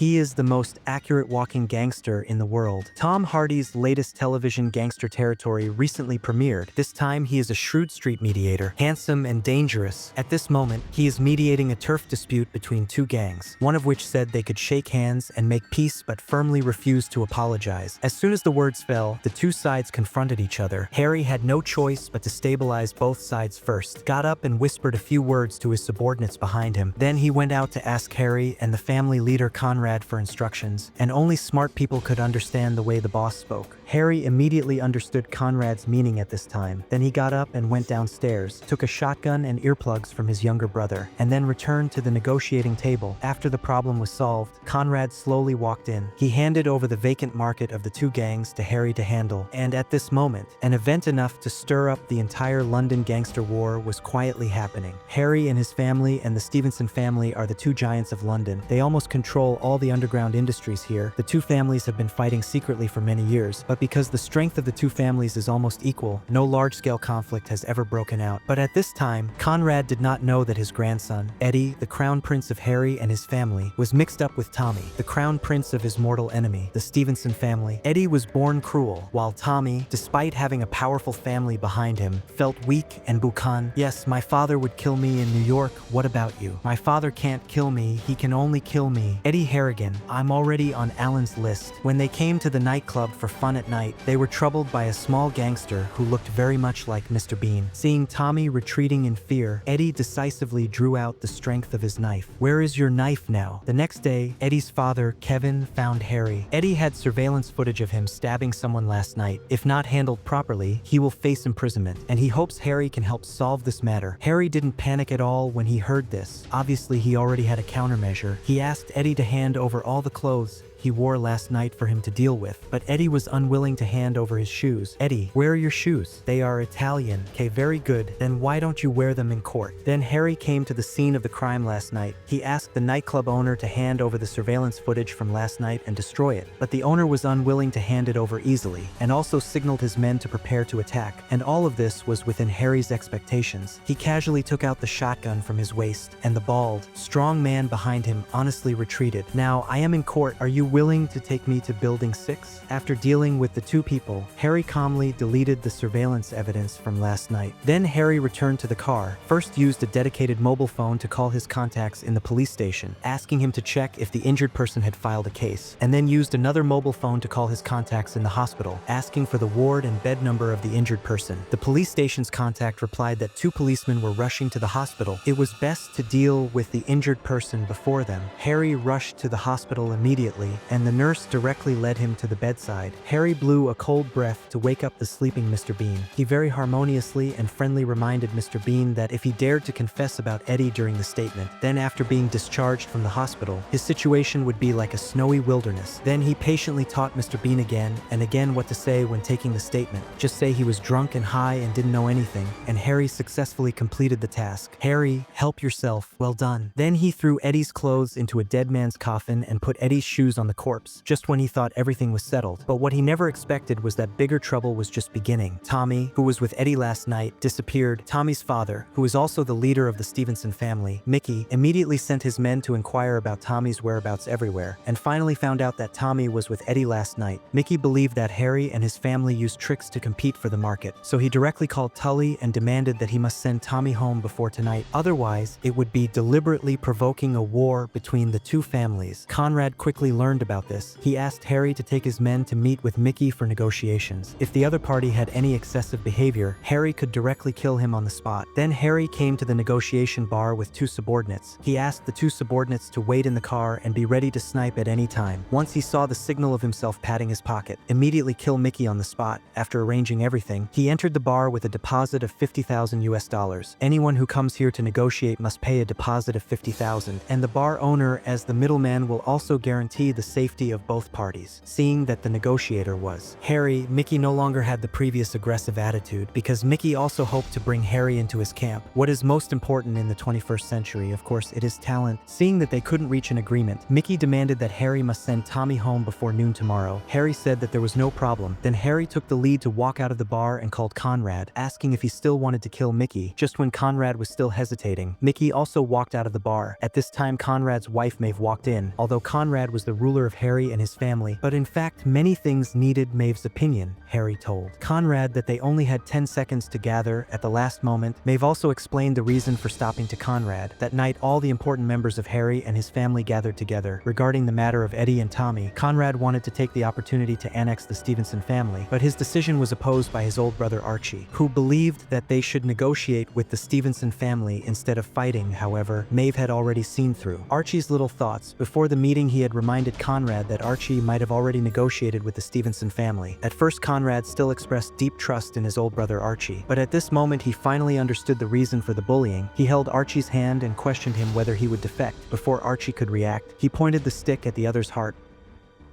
He is the most accurate walking gangster in the world. Tom Hardy's latest television Gangster Territory recently premiered. This time he is a shrewd street mediator, handsome and dangerous. At this moment, he is mediating a turf dispute between two gangs, one of which said they could shake hands and make peace but firmly refused to apologize. As soon as the words fell, the two sides confronted each other. Harry had no choice but to stabilize both sides first, got up and whispered a few words to his subordinates behind him. Then he went out to ask Harry and the family leader Conrad for instructions, and only smart people could understand the way the boss spoke. Harry immediately understood Conrad's meaning at this time. Then he got up and went downstairs, took a shotgun and earplugs from his younger brother, and then returned to the negotiating table. After the problem was solved, Conrad slowly walked in. He handed over the vacant market of the two gangs to Harry to handle, and at this moment, an event enough to stir up the entire London gangster war was quietly happening. Harry and his family and the Stevenson family are the two giants of London. They almost control all the underground industries here. The two families have been fighting secretly for many years, but because the strength of the two families is almost equal, no large-scale conflict has ever broken out. But at this time, Conrad did not know that his grandson, Eddie, the crown prince of Harry and his family, was mixed up with Tommy, the crown prince of his mortal enemy, the Stevenson family. Eddie was born cruel, while Tommy, despite having a powerful family behind him, felt weak and buccan. Yes, my father would kill me in New York, what about you? My father can't kill me, he can only kill me. Eddie Harrigan, I'm already on Alan's list. When they came to the nightclub for fun at night, they were troubled by a small gangster who looked very much like Mr. Bean. Seeing Tommy retreating in fear, Eddie decisively drew out the strength of his knife. Where is your knife now? The next day, Eddie's father, Kevin, found Harry. Eddie had surveillance footage of him stabbing someone last night. If not handled properly, he will face imprisonment, and he hopes Harry can help solve this matter. Harry didn't panic at all when he heard this. Obviously, he already had a countermeasure. He asked Eddie to hand over all the clothes he wore last night for him to deal with, but Eddie was unwilling to hand over his shoes. Eddie, where are your shoes? They are Italian. Okay, very good. Then why don't you wear them in court? Then Harry came to the scene of the crime last night. He asked the nightclub owner to hand over the surveillance footage from last night and destroy it, but the owner was unwilling to hand it over easily, and also signaled his men to prepare to attack, and all of this was within Harry's expectations. He casually took out the shotgun from his waist, and the bald, strong man behind him honestly retreated. Now, I am in court. Are you willing to take me to Building 6? After dealing with the two people, Harry calmly deleted the surveillance evidence from last night. Then Harry returned to the car, first used a dedicated mobile phone to call his contacts in the police station, asking him to check if the injured person had filed a case, and then used another mobile phone to call his contacts in the hospital, asking for the ward and bed number of the injured person. The police station's contact replied that two policemen were rushing to the hospital. It was best to deal with the injured person before them. Harry rushed to the hospital immediately, and the nurse directly led him to the bedside. Harry blew a cold breath to wake up the sleeping Mr. Bean. He very harmoniously and friendly reminded Mr. Bean that if he dared to confess about Eddie during the statement, then after being discharged from the hospital, his situation would be like a snowy wilderness. Then he patiently taught Mr. Bean again and again what to say when taking the statement. Just say he was drunk and high and didn't know anything, and Harry successfully completed the task. Harry, help yourself. Well done. Then he threw Eddie's clothes into a dead man's coffin and put Eddie's shoes on the corpse, just when he thought everything was settled. But what he never expected was that bigger trouble was just beginning. Tommy, who was with Eddie last night, disappeared. Tommy's father, who is also the leader of the Stevenson family, Mickey, immediately sent his men to inquire about Tommy's whereabouts everywhere, and finally found out that Tommy was with Eddie last night. Mickey believed that Harry and his family used tricks to compete for the market, so he directly called Tully and demanded that he must send Tommy home before tonight. Otherwise, it would be deliberately provoking a war between the two families. Conrad quickly learned about this. He asked Harry to take his men to meet with Mickey for negotiations. If the other party had any excessive behavior, Harry could directly kill him on the spot. Then Harry came to the negotiation bar with two subordinates. He asked the two subordinates to wait in the car and be ready to snipe at any time. Once he saw the signal of himself patting his pocket, immediately kill Mickey on the spot. After arranging everything, he entered the bar with a deposit of $50,000. Anyone who comes here to negotiate must pay a deposit of $50,000, and the bar owner, as the middleman, will also guarantee the safety of both parties. Seeing that the negotiator was Harry, Mickey no longer had the previous aggressive attitude, because Mickey also hoped to bring Harry into his camp. What is most important in the 21st century, of course, it is talent. Seeing that they couldn't reach an agreement, Mickey demanded that Harry must send Tommy home before noon tomorrow. Harry said that there was no problem. Then Harry took the lead to walk out of the bar and called Conrad, asking if he still wanted to kill Mickey. Just when Conrad was still hesitating, Mickey also walked out of the bar. At this time, Conrad's wife Maeve walked in, although Conrad was the ruler of Harry and his family, but in fact many things needed Maeve's opinion, Harry told Conrad that they only had 10 seconds to gather at the last moment. Maeve also explained the reason for stopping to Conrad. That night all the important members of Harry and his family gathered together. Regarding the matter of Eddie and Tommy, Conrad wanted to take the opportunity to annex the Stevenson family, but his decision was opposed by his old brother Archie, who believed that they should negotiate with the Stevenson family instead of fighting. However, Maeve had already seen through Archie's little thoughts. Before the meeting, he had reminded Conrad that Archie might have already negotiated with the Stevenson family. At first, Conrad still expressed deep trust in his old brother Archie, but at this moment he finally understood the reason for the bullying. He held Archie's hand and questioned him whether he would defect. Before Archie could react, he pointed the stick at the other's heart.